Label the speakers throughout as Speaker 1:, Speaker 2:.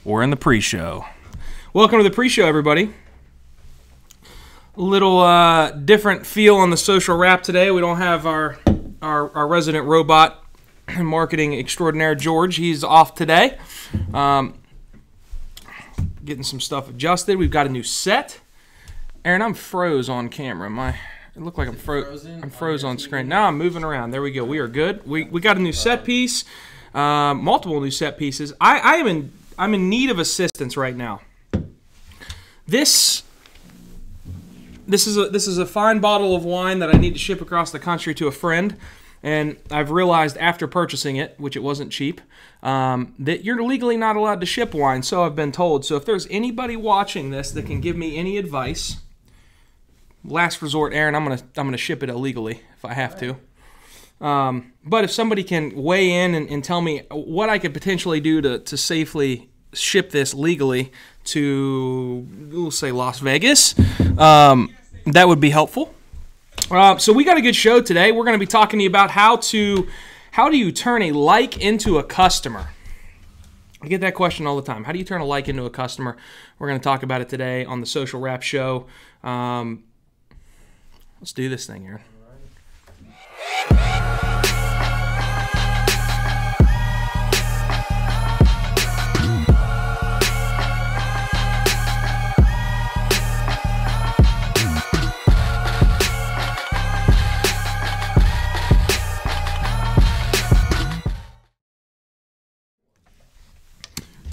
Speaker 1: We're in the pre-show. Welcome to the pre-show, everybody. A little different feel on the social wrap today. We don't have our resident robot marketing extraordinaire, George. He's off today. Getting some stuff adjusted. We've got a new set. Aaron, I'm froze on camera. It looked like I'm froze on screen. Now I'm moving around. There we go. We are good. We got a new set piece. Multiple new set pieces. I'm in need of assistance right now. This is a fine bottle of wine that I need to ship across the country to a friend, and I've realized after purchasing it, which it wasn't cheap, that you're legally not allowed to ship wine, so I've been told. So if there's anybody watching this that can give me any advice, last resort, Aaron, I'm gonna ship it illegally if I have to. But if somebody can weigh in and tell me what I could potentially do to safely ship this legally to, we'll say, Las Vegas, that would be helpful. So we got a good show today. We're going to be talking to you about how do you turn a like into a customer. I get that question all the time. How do you turn a like into a customer? We're going to talk about it today on the Social Wrap Show. Let's do this thing, Aaron.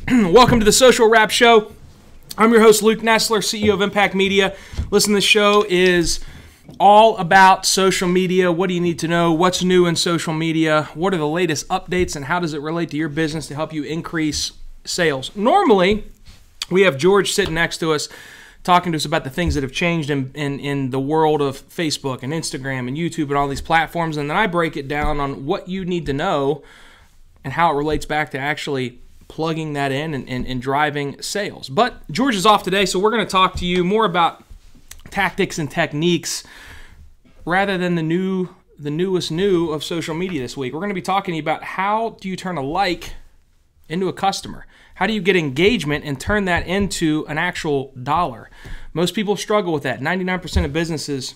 Speaker 1: Welcome to the Social Wrap Show. I'm your host, Luke Nesler, CEO of Impact Media. Listen, this show is all about social media. What do you need to know? What's new in social media? What are the latest updates, and how does it relate to your business to help you increase sales? Normally, we have George sitting next to us talking to us about the things that have changed in the world of Facebook and Instagram and YouTube and all these platforms, and then I break it down on what you need to know and how it relates back to actually plugging that in and driving sales. But George is off today, so we're going to talk to you more about tactics and techniques rather than the newest new of social media this week. We're going to be talking to you about how do you turn a like into a customer? How do you get engagement and turn that into an actual dollar? Most people struggle with that. 99% of businesses,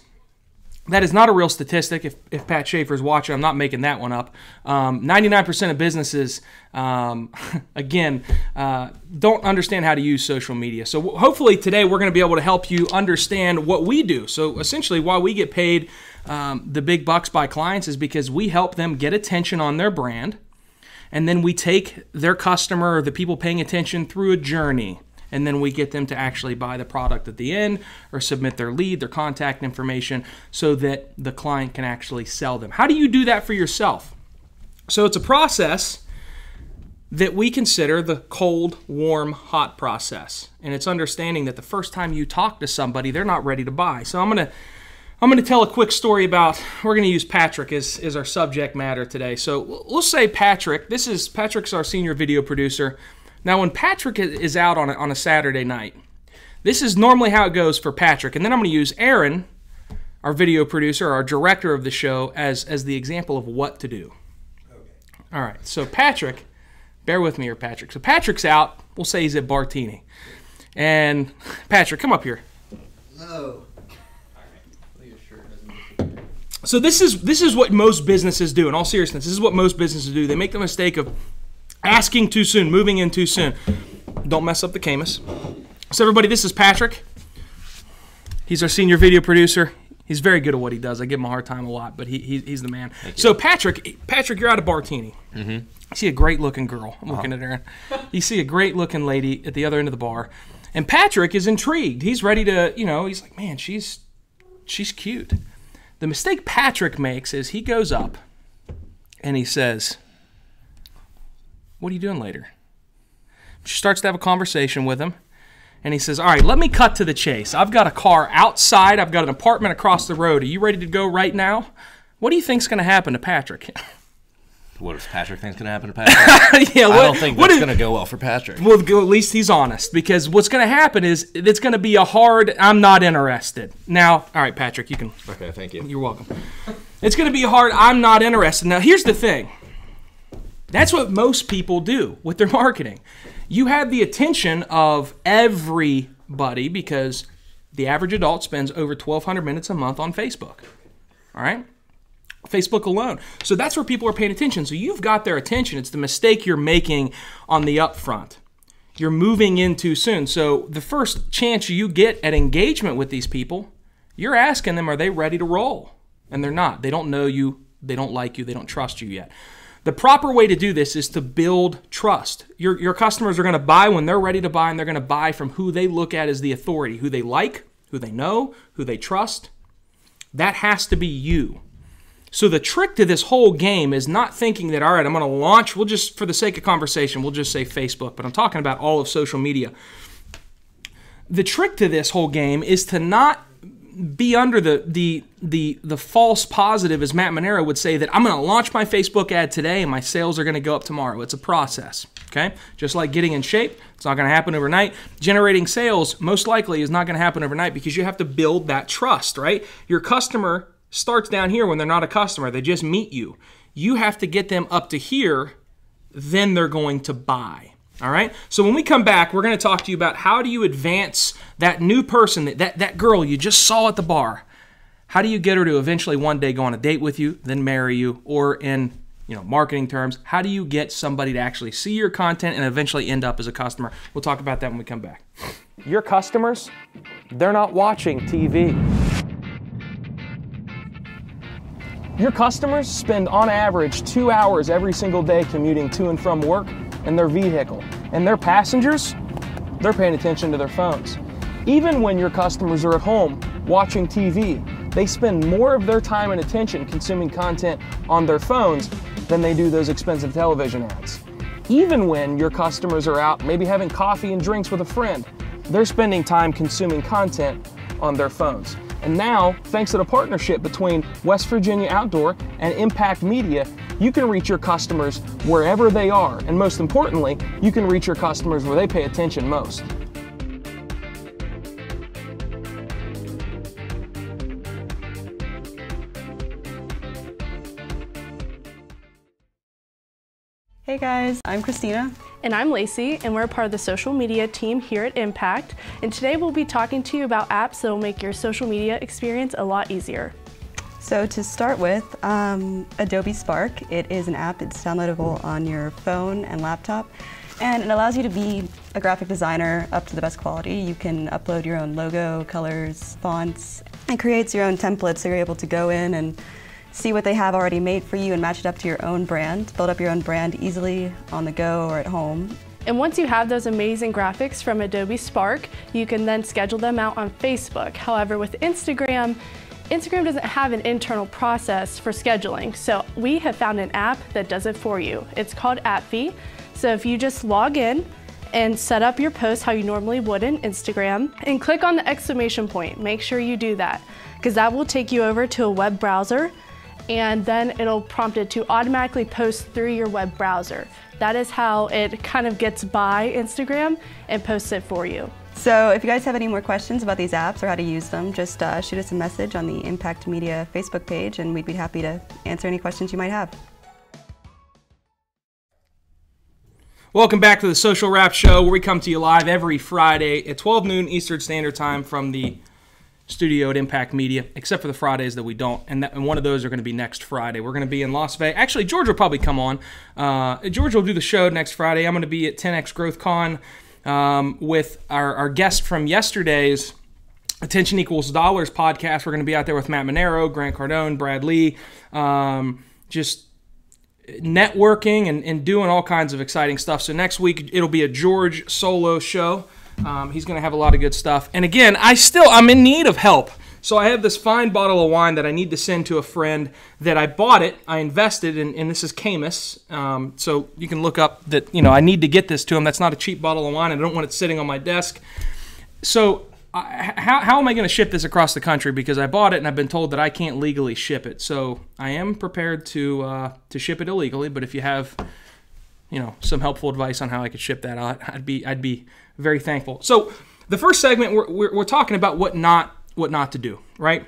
Speaker 1: that is not a real statistic. If Pat Schaefer's watching, I'm not making that one up. 99% of businesses, again, don't understand how to use social media. So hopefully today we're going to be able to help you understand what we do. So essentially why we get paid the big bucks by clients is because we help them get attention on their brand, and then we take their customer or the people paying attention through a journey. And then we get them to actually buy the product at the end or submit their lead, their contact information, so that the client can actually sell them. How do you do that for yourself? So it's a process that we consider the cold, warm, hot process. And it's understanding that the first time you talk to somebody, they're not ready to buy. So I'm gonna tell a quick story about, we're gonna use Patrick as our subject matter today. So we'll say Patrick's our senior video producer. Now, when Patrick is out on a Saturday night, this is normally how it goes for Patrick. And then I'm going to use Aaron, our video producer, our director of the show, as the example of what to do. Okay. All right. So Patrick, bear with me here, Patrick. So Patrick's out. We'll say he's at Bartini. And Patrick, come up here.
Speaker 2: No. All right. Your shirt doesn't disappear.
Speaker 1: So this is what most businesses do. In all seriousness, this is what most businesses do. They make the mistake of asking too soon, moving in too soon. Don't mess up the Camus. So everybody, this is Patrick. He's our senior video producer. He's very good at what he does. I give him a hard time a lot, but he's the man. So Patrick, you're out of Bartini. Mm-hmm. You see a great-looking girl. I'm looking at Aaron. You see a great-looking lady at the other end of the bar. And Patrick is intrigued. He's ready to, he's like, man, she's cute. The mistake Patrick makes is he goes up and he says, what are you doing later? She starts to have a conversation with him, and he says, all right, let me cut to the chase. I've got a car outside. I've got an apartment across the road. Are you ready to go right now? What do you think's going to happen to Patrick?
Speaker 3: What does Patrick think's going to happen to Patrick?
Speaker 1: I
Speaker 3: don't think that's going to go well for Patrick.
Speaker 1: Well, at least he's honest, because what's going to happen is it's going to be a hard, I'm not interested. Now, all right, Patrick, you can.
Speaker 3: Okay, thank you.
Speaker 1: You're welcome. It's going to be a hard, I'm not interested. Now, here's the thing. That's what most people do with their marketing. You have the attention of everybody because the average adult spends over 1,200 minutes a month on Facebook. All right? Facebook alone. So that's where people are paying attention. So you've got their attention. It's the mistake you're making on the upfront. You're moving in too soon. So the first chance you get at engagement with these people, you're asking them, are they ready to roll? And they're not. They don't know you. They don't like you. They don't trust you yet. The proper way to do this is to build trust. Your customers are going to buy when they're ready to buy, and they're going to buy from who they look at as the authority, who they like, who they know, who they trust. That has to be you. So the trick to this whole game is not thinking that, all right, I'm going to launch, we'll just, for the sake of conversation, we'll just say Facebook, but I'm talking about all of social media. The trick to this whole game is to not be under the false positive, as Matt Monero would say, that I'm going to launch my Facebook ad today and my sales are going to go up tomorrow. It's a process, okay? Just like getting in shape, it's not going to happen overnight. Generating sales, most likely, is not going to happen overnight because you have to build that trust, right? Your customer starts down here when they're not a customer. They just meet you. You have to get them up to here, then they're going to buy. All right? So when we come back, we're going to talk to you about how do you advance that new person, that girl you just saw at the bar. How do you get her to eventually one day go on a date with you, then marry you, or in marketing terms, how do you get somebody to actually see your content and eventually end up as a customer? We'll talk about that when we come back. Your customers, they're not watching TV. Your customers spend on average 2 hours every single day commuting to and from work in their vehicle. And their passengers, they're paying attention to their phones. Even when your customers are at home watching TV, they spend more of their time and attention consuming content on their phones than they do those expensive television ads. Even when your customers are out maybe having coffee and drinks with a friend, they're spending time consuming content on their phones. And now, thanks to the partnership between West Virginia Outdoor and Impact Media, you can reach your customers wherever they are. And most importantly, you can reach your customers where they pay attention most.
Speaker 4: Hey guys, I'm Christina.
Speaker 5: And I'm Lacey, and we're part of the social media team here at Impact. And today we'll be talking to you about apps that will make your social media experience a lot easier.
Speaker 4: So to start with, Adobe Spark. It is an app. It's downloadable on your phone and laptop. And it allows you to be a graphic designer up to the best quality. You can upload your own logo, colors, fonts. It creates your own templates so you're able to go in and see what they have already made for you and match it up to your own brand. Build up your own brand easily on the go or at home.
Speaker 5: And once you have those amazing graphics from Adobe Spark, you can then schedule them out on Facebook. However, with Instagram doesn't have an internal process for scheduling. So we have found an app that does it for you. It's called AppFee. So if you just log in and set up your post how you normally would in Instagram and click on the exclamation point, make sure you do that because that will take you over to a web browser, and then it'll prompt it to automatically post through your web browser. That is how it kind of gets by Instagram and posts it for you.
Speaker 4: So if you guys have any more questions about these apps or how to use them, just shoot us a message on the Impact Media Facebook page and we'd be happy to answer any questions you might have.
Speaker 1: Welcome back to the Social Wrap Show, where we come to you live every Friday at 12 noon Eastern Standard Time from the studio at Impact Media, except for the Fridays that we don't, and one of those are going to be next Friday. We're going to be in Las Vegas. Actually, George will probably come on. George will do the show next Friday. I'm going to be at 10X Growth Con with our guest from yesterday's Attention Equals Dollars podcast. We're going to be out there with Matt Monero, Grant Cardone, Brad Lee, just networking and doing all kinds of exciting stuff. So next week, it'll be a George solo show. He's going to have a lot of good stuff. And again, I'm in need of help. So I have this fine bottle of wine that I need to send to a friend that I bought it. I invested in, and this is Camus. So you can look up that, I need to get this to him. That's not a cheap bottle of wine. I don't want it sitting on my desk. So how am I going to ship this across the country? Because I bought it and I've been told that I can't legally ship it. So I am prepared to ship it illegally. But if you have, some helpful advice on how I could ship that, I'd be very thankful. So the first segment, we're talking about what not to do, right?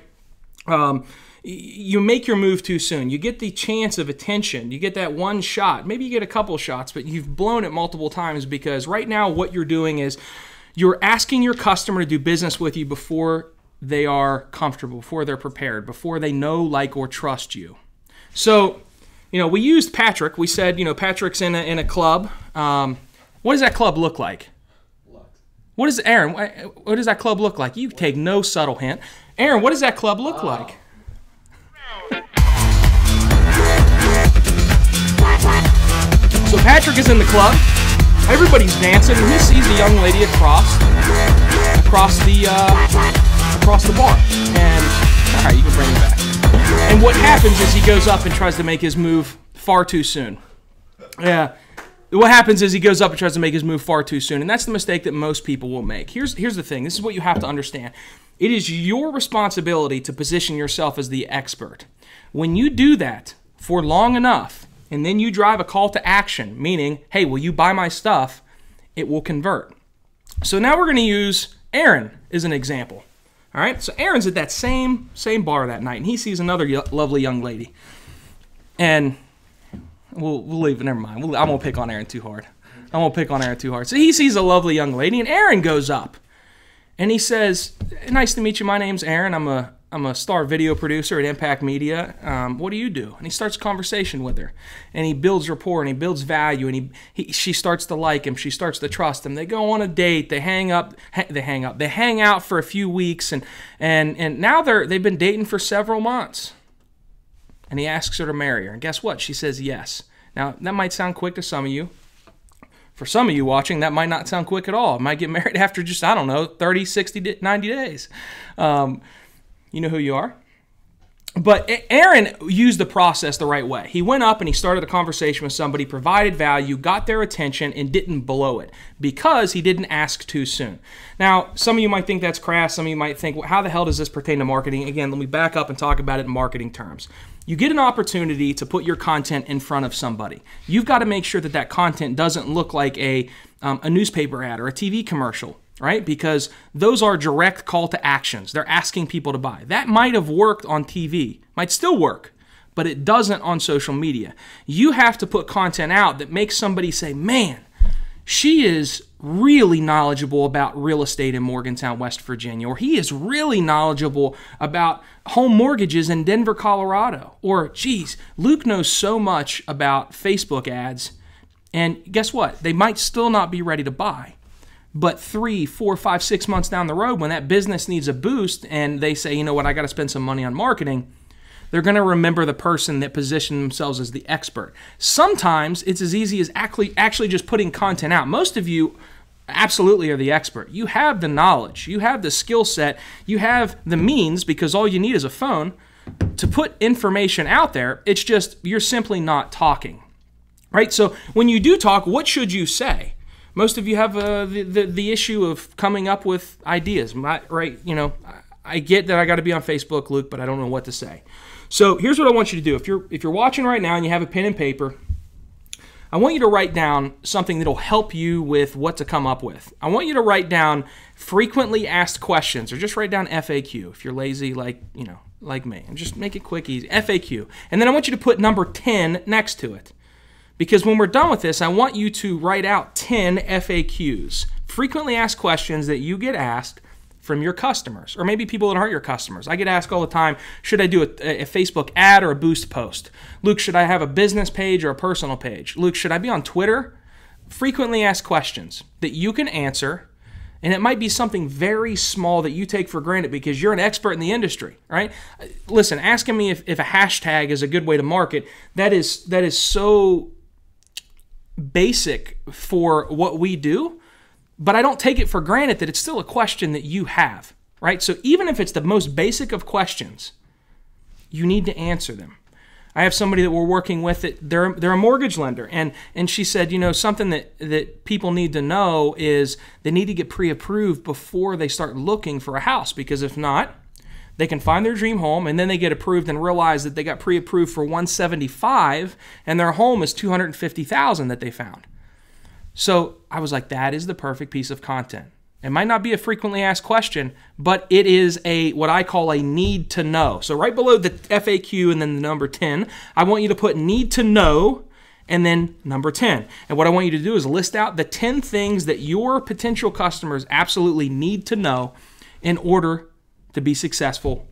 Speaker 1: you make your move too soon. You get the chance of attention. You get that one shot. Maybe you get a couple shots, but you've blown it multiple times because right now what you're doing is you're asking your customer to do business with you before they are comfortable, before they're prepared, before they know, like, or trust you. So, we used Patrick. We said, Patrick's in a club. What does that club look like? What is Aaron? What does that club look like? You take no subtle hint. Aaron, what does that club look like? So Patrick is in the club. Everybody's dancing, and he sees a young lady across the bar. And all right, you can bring it back. And what happens is he goes up and tries to make his move far too soon. Yeah. What happens is he goes up and tries to make his move far too soon, and that's the mistake that most people will make. Here's the thing. This is what you have to understand. It is your responsibility to position yourself as the expert. When you do that for long enough, and then you drive a call to action, meaning, hey, will you buy my stuff? It will convert. So now we're going to use Aaron as an example. All right, so Aaron's at that same bar that night, and he sees another lovely young lady. And we'll leave it. Never mind. I won't pick on Aaron too hard. So he sees a lovely young lady, and Aaron goes up, and he says, "Nice to meet you. My name's Aaron. I'm a star video producer at Impact Media. What do you do?" And he starts a conversation with her, and he builds rapport, and he builds value, and she starts to like him. She starts to trust him. They go on a date. They hang out for a few weeks, and now they've been dating for several months. And he asks her to marry her. And guess what? She says yes. Now, that might sound quick to some of you. For some of you watching, that might not sound quick at all. Might get married after just, 30, 60, 90 days. You know who you are. But Aaron used the process the right way. He went up and he started a conversation with somebody, provided value, got their attention, and didn't blow it because he didn't ask too soon. Now, some of you might think that's crass. Some of you might think, well, how the hell does this pertain to marketing? Again, let me back up and talk about it in marketing terms. You get an opportunity to put your content in front of somebody. You've got to make sure that content doesn't look like a newspaper ad or a TV commercial, right? Because those are direct call to actions. They're asking people to buy. That might have worked on TV, might still work, but it doesn't on social media. You have to put content out that makes somebody say, man, she is really knowledgeable about real estate in Morgantown, West Virginia, or he is really knowledgeable about home mortgages in Denver, Colorado, or geez, Luke knows so much about Facebook ads, and guess what? They might still not be ready to buy. But 3, 4, 5, 6 months down the road, when that business needs a boost and they say, you know what, I got to spend some money on marketing, they're going to remember the person that positioned themselves as the expert. Sometimes it's as easy as actually just putting content out. Most of you absolutely are the expert. You have the knowledge. You have the skill set. You have the means, because all you need is a phone to put information out there. It's just you're simply not talking, right? So when you do talk, what should you say? Most of you have the issue of coming up with ideas, right? I get that I got to be on Facebook, Luke, but I don't know what to say. So here's what I want you to do. If you're watching right now and you have a pen and paper, I want you to write down something that'll help you with what to come up with. I want you to write down frequently asked questions, or just write down FAQ if you're lazy like me, and just make it quick, easy. FAQ. And then I want you to put number 10 next to it. Because when we're done with this, I want you to write out 10 FAQs, frequently asked questions that you get asked from your customers, or maybe people that aren't your customers. I get asked all the time, should I do a Facebook ad or a boost post? Luke, should I have a business page or a personal page? Luke, should I be on Twitter? Frequently asked questions that you can answer, and it might be something very small that you take for granted because you're an expert in the industry, right? Listen, asking me if a hashtag is a good way to market, that is so basic for what we do, but I don't take it for granted that it's still a question that you have, right? So even if it's the most basic of questions, you need to answer them. I have somebody that we're working with that they're a mortgage lender, and she said, something that people need to know is they need to get pre-approved before they start looking for a house, because if not, they can find their dream home and then they get approved and realize that they got pre-approved for $175,000 and their home is $250,000 that they found. So I was like, that is the perfect piece of content. It might not be a frequently asked question, but it is what I call a need to know. So right below the FAQ and then the number 10, I want you to put need to know and then number 10. And what I want you to do is list out the 10 things that your potential customers absolutely need to know in order to be successful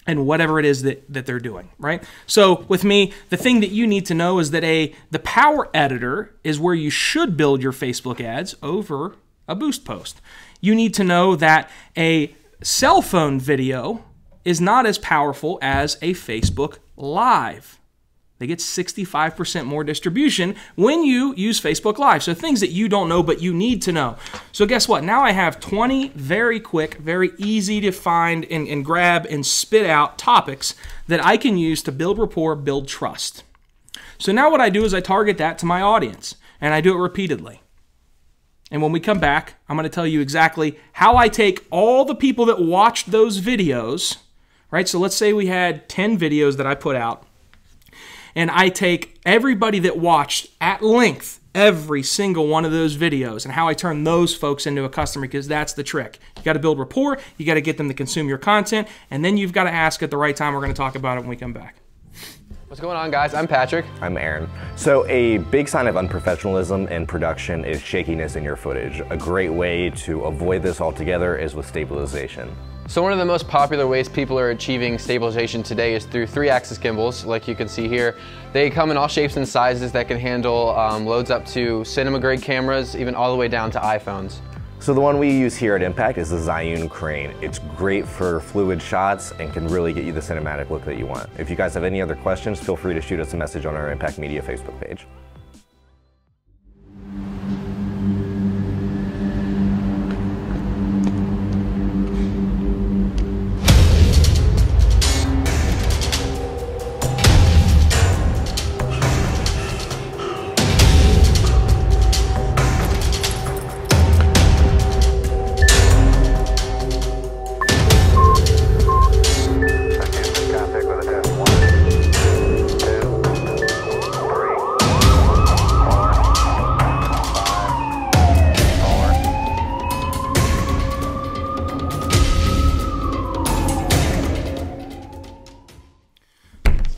Speaker 1: in whatever it is that they're doing, right? So with me, the thing that you need to know is that the Power Editor is where you should build your Facebook ads over a boost post. You need to know that a cell phone video is not as powerful as a Facebook Live. They get 65% more distribution when you use Facebook Live. So things that you don't know but you need to know. So guess what? Now I have 20 very quick, very easy to find and grab and spit out topics that I can use to build rapport, build trust. So now what I do is I target that to my audience, and I do it repeatedly. And when we come back, I'm going to tell you exactly how I take all the people that watched those videos, right? So let's say we had 10 videos that I put out, and I take everybody that watched at length every single one of those videos and how I turn those folks into a customer, because that's the trick. You got to build rapport, you got to get them to consume your content, and then you've got to ask at the right time. We're going to talk about it when we come back.
Speaker 2: What's going on, guys? I'm Patrick.
Speaker 6: I'm Aaron. So a big sign of unprofessionalism in production is shakiness in your footage. A great way to avoid this altogether is with stabilization.
Speaker 2: So one of the most popular ways people are achieving stabilization today is through 3-axis gimbals, like you can see here. They come in all shapes and sizes that can handle loads up to cinema-grade cameras, even all the way down to iPhones.
Speaker 6: So the one we use here at Impact is the Zhiyun Crane. It's great for fluid shots and can really get you the cinematic look that you want. If you guys have any other questions, feel free to shoot us a message on our Impact Media Facebook page.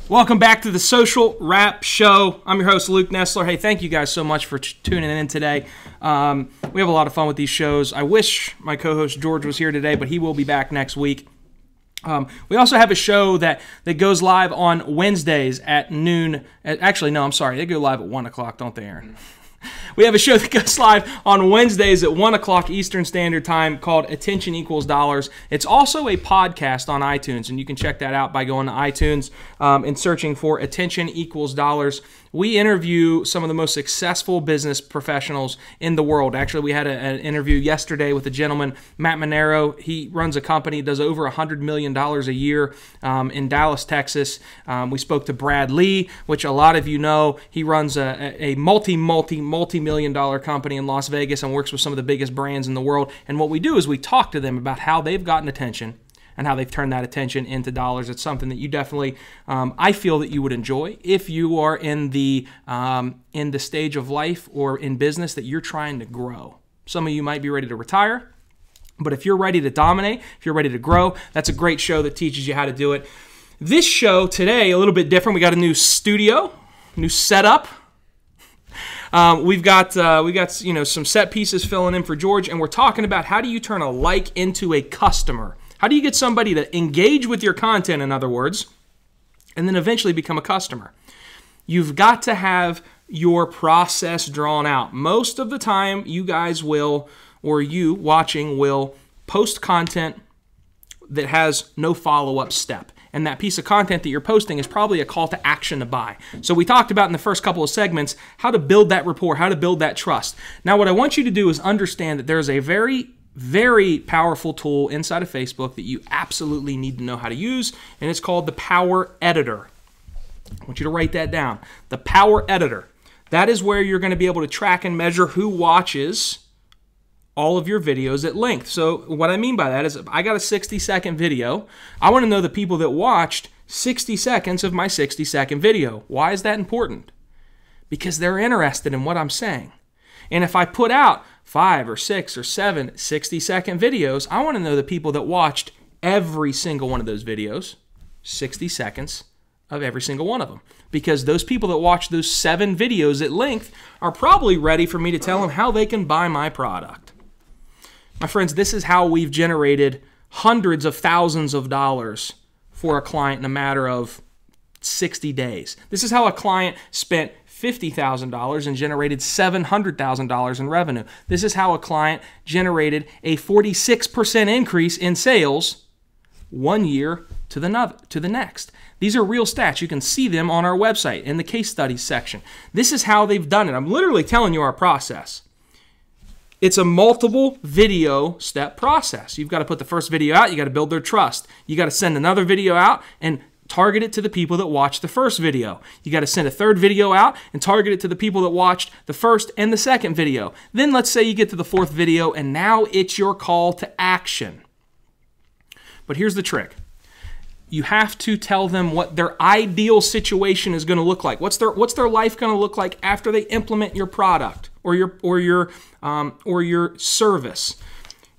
Speaker 1: Welcome back to the Social Wrap Show. I'm your host, Luke Nesler. Hey, thank you guys so much for tuning in today. We have a lot of fun with these shows. I wish my co-host George was here today, but he will be back next week. We also have a show that goes live on Wednesdays at noon. Actually, no, I'm sorry. They go live at 1 o'clock, don't they, Aaron? We have a show that goes live on Wednesdays at 1 o'clock Eastern Standard Time called Attention Equals Dollars. It's also a podcast on iTunes, and you can check that out by going to iTunes and searching for Attention Equals Dollars. We interview some of the most successful business professionals in the world. Actually, we had an interview yesterday with a gentleman, Matt Monero. He runs a company, does over $100 million a year in Dallas, Texas. We spoke to Brad Lee, which a lot of you know. He runs a multi-million dollar company in Las Vegas and works with some of the biggest brands in the world. And what we do is we talk to them about how they've gotten attention and how they've turned that attention into dollars. It's something that you definitely, I feel that you would enjoy if you are in the stage of life or in business that you're trying to grow. Some of you might be ready to retire, but if you're ready to dominate, if you're ready to grow, that's a great show that teaches you how to do it. This show today, a little bit different. We got a new studio, new setup. We've got some set pieces filling in for George, and we're talking about how do you turn a like into a customer. How do you get somebody to engage with your content, in other words, and then eventually become a customer? You've got to have your process drawn out. Most of the time, you guys will, or you watching will, post content that has no follow-up step. And that piece of content that you're posting is probably a call to action to buy. So we talked about in the first couple of segments how to build that rapport, how to build that trust. Now, what I want you to do is understand that there's a very powerful tool inside of Facebook that you absolutely need to know how to use, and it's called the Power Editor. I want you to write that down. The Power Editor. That is where you're going to be able to track and measure who watches all of your videos at length. So what I mean by that is if I got a 60-second video, I want to know the people that watched 60 seconds of my 60-second video. Why is that important? Because they're interested in what I'm saying. And if I put out 5 or 6 or 7 60-second videos, I want to know the people that watched every single one of those videos, 60 seconds of every single one of them. Because those people that watch those 7 videos at length are probably ready for me to tell them how they can buy my product. My friends, this is how we've generated hundreds of thousands of dollars for a client in a matter of 60 days. This is how a client spent $50,000 and generated $700,000 in revenue. This is how a client generated a 46% increase in sales 1 year to the next. These are real stats. You can see them on our website in the case studies section. This is how they've done it. I'm literally telling you our process. It's a multiple video step process. You've got to put the first video out. You got to build their trust. You got to send another video out and target it to the people that watched the first video. You got to send a third video out and target it to the people that watched the first and the second video. Then let's say you get to the 4th video and now it's your call to action. But here's the trick. You have to tell them what their ideal situation is going to look like. What's their life going to look like after they implement your product or your service?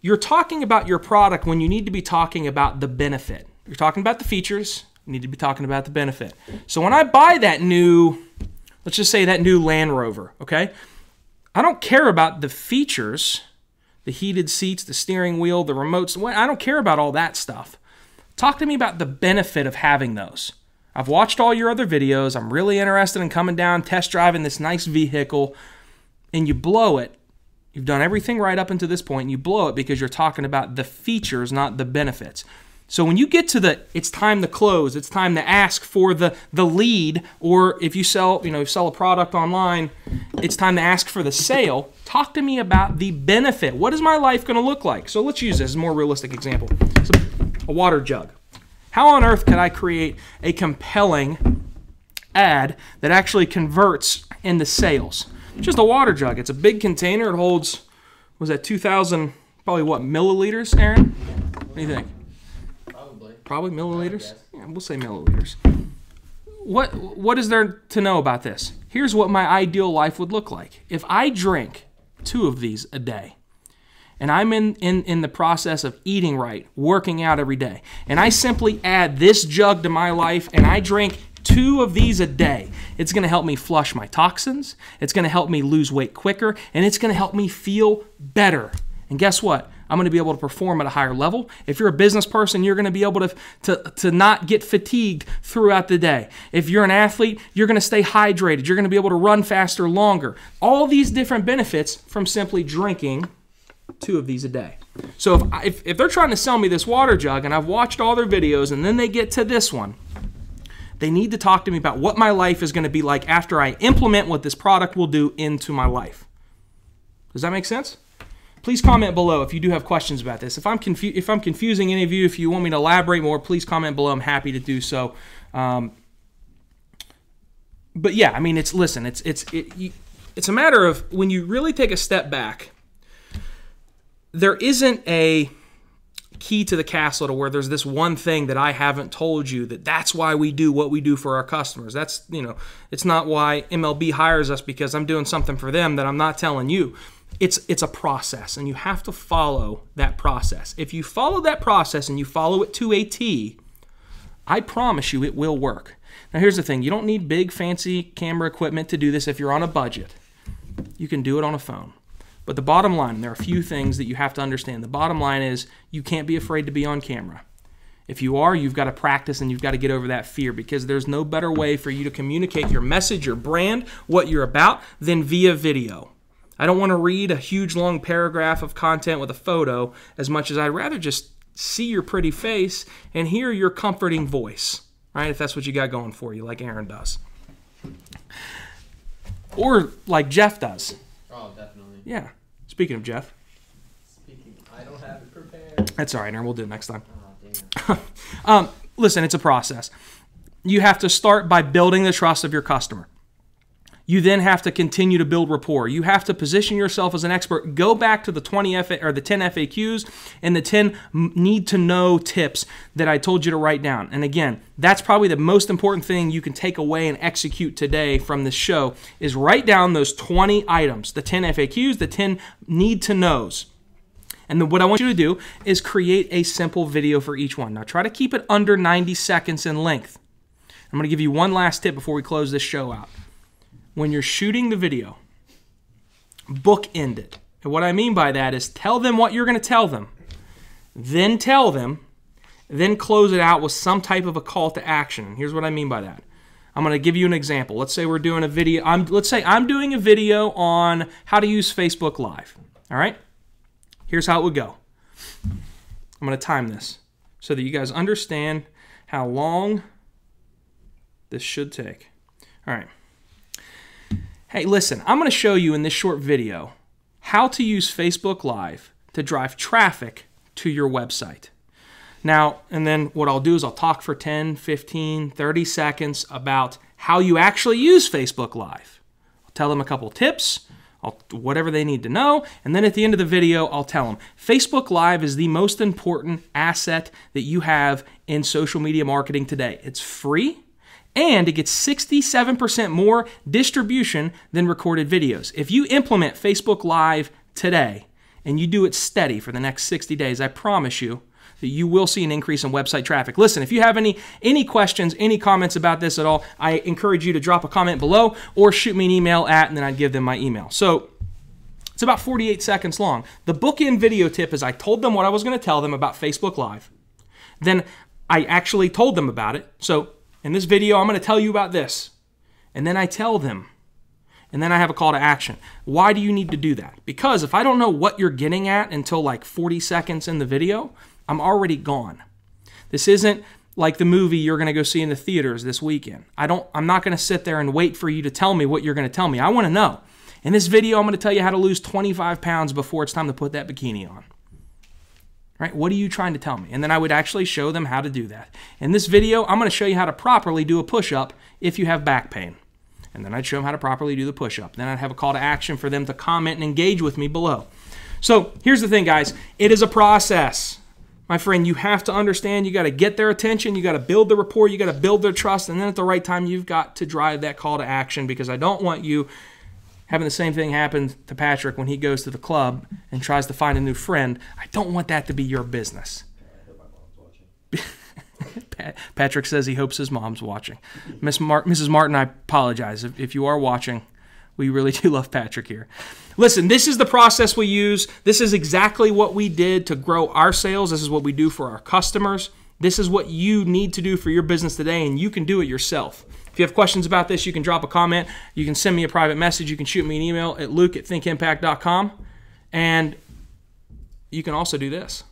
Speaker 1: You're talking about your product when you need to be talking about the benefit. You're talking about the features. You need to be talking about the benefit. So when I buy that new, let's just say that new Land Rover, okay? I don't care about the features, the heated seats, the steering wheel, the remotes. I don't care about all that stuff. Talk to me about the benefit of having those. I've watched all your other videos. I'm really interested in coming down, test driving this nice vehicle, and you blow it. You've done everything right up until this point, and you blow it because you're talking about the features, not the benefits. So when you get to it's time to close, it's time to ask for the lead, or if you sell a product online, it's time to ask for the sale. Talk to me about the benefit. What is my life going to look like? So let's use this as a more realistic example. So a water jug. How on earth could I create a compelling ad that actually converts into sales? Just a water jug. It's a big container. It holds, was that 2,000, probably what, milliliters, Aaron? What do you think? Probably milliliters? Yeah, we'll say milliliters. What is there to know about this? Here's what my ideal life would look like. If I drink 2 of these a day, and I'm in the process of eating right, working out every day, and I simply add this jug to my life and I drink 2 of these a day, it's going to help me flush my toxins, it's going to help me lose weight quicker, and it's going to help me feel better. And guess what? I'm going to be able to perform at a higher level. If you're a business person, you're going to be able to not get fatigued throughout the day. If you're an athlete, you're going to stay hydrated. You're going to be able to run faster, longer. All these different benefits from simply drinking 2 of these a day. So if they're trying to sell me this water jug and I've watched all their videos and then they get to this one, they need to talk to me about what my life is going to be like after I implement what this product will do into my life. Does that make sense? Please comment below if you do have questions about this. If I'm confusing any of you, if you want me to elaborate more, please comment below. I'm happy to do so. But yeah, I mean, it's a matter of when you really take a step back. There isn't a key to the castle to where there's this one thing that I haven't told you that's why we do what we do for our customers. That's, it's not why MLB hires us because I'm doing something for them that I'm not telling you. It's a process, and you have to follow that process. If you follow that process and you follow it to a T, I promise you it will work. Now here's the thing. You don't need big fancy camera equipment to do this if you're on a budget. You can do it on a phone. But the bottom line, there are a few things that you have to understand. The bottom line is you can't be afraid to be on camera. If you are, you've got to practice and you've got to get over that fear because there's no better way for you to communicate your message, your brand, what you're about than via video. I don't want to read a huge long paragraph of content with a photo as much as I'd rather just see your pretty face and hear your comforting voice, right? If that's what you got going for you, like Aaron does. Or like Jeff does.
Speaker 2: Oh, definitely.
Speaker 1: Yeah. Speaking of Jeff.
Speaker 2: I don't have it prepared.
Speaker 1: That's all right, Aaron. We'll do it next time.
Speaker 2: Oh, damn.
Speaker 1: Listen, it's a process. You have to start by building the trust of your customer. You then have to continue to build rapport. You have to position yourself as an expert. Go back to the 10 FAQs and the 10 need-to-know tips that I told you to write down. And again, that's probably the most important thing you can take away and execute today from this show is write down those 20 items, the 10 FAQs, the 10 need-to-knows. And then what I want you to do is create a simple video for each one. Now try to keep it under 90 seconds in length. I'm going to give you one last tip before we close this show out. When you're shooting the video, bookend it. And what I mean by that is tell them what you're going to tell them. Then tell them, then close it out with some type of a call to action. Here's what I mean by that. I'm going to give you an example. Let's say we're doing a video. Let's say I'm doing a video on how to use Facebook Live. All right? Here's how it would go. I'm going to time this so that you guys understand how long this should take. All right. Hey, listen, I'm going to show you in this short video how to use Facebook Live to drive traffic to your website. Now, and then what I'll do is I'll talk for 10, 15, 30 seconds about how you actually use Facebook Live. I'll tell them a couple tips, whatever they need to know, and then at the end of the video, I'll tell them Facebook Live is the most important asset that you have in social media marketing today. It's free. And it gets 67% more distribution than recorded videos. If you implement Facebook Live today and you do it steady for the next 60 days, I promise you that you will see an increase in website traffic. Listen, if you have any questions, any comments about this at all, I encourage you to drop a comment below or shoot me an email and then I'd give them my email. So it's about 48 seconds long. The bookend video tip is I told them what I was going to tell them about Facebook Live. Then I actually told them about it. So in this video, I'm going to tell you about this. And then I tell them. And then I have a call to action. Why do you need to do that? Because if I don't know what you're getting at until like 40 seconds in the video, I'm already gone. This isn't like the movie you're going to go see in the theaters this weekend. I'm not going to sit there and wait for you to tell me what you're going to tell me. I want to know. In this video, I'm going to tell you how to lose 25 pounds before it's time to put that bikini on. Right? What are you trying to tell me? And then I would actually show them how to do that. In this video, I'm going to show you how to properly do a push-up if you have back pain. And then I'd show them how to properly do the push-up. Then I'd have a call to action for them to comment and engage with me below. So here's the thing, guys. It is a process. My friend, you have to understand, you got to get their attention, you got to build the rapport, you got to build their trust, and then at the right time, you've got to drive that call to action because I don't want you having the same thing happen to Patrick when he goes to the club and tries to find a new friend. I don't want that to be your business. Patrick says he hopes his mom's watching. Mrs. Martin, I apologize. If you are watching, we really do love Patrick here. Listen, this is the process we use. This is exactly what we did to grow our sales. This is what we do for our customers. This is what you need to do for your business today, and you can do it yourself. If you have questions about this, you can drop a comment. You can send me a private message. You can shoot me an email at luke@thinkimpact.com. And you can also do this.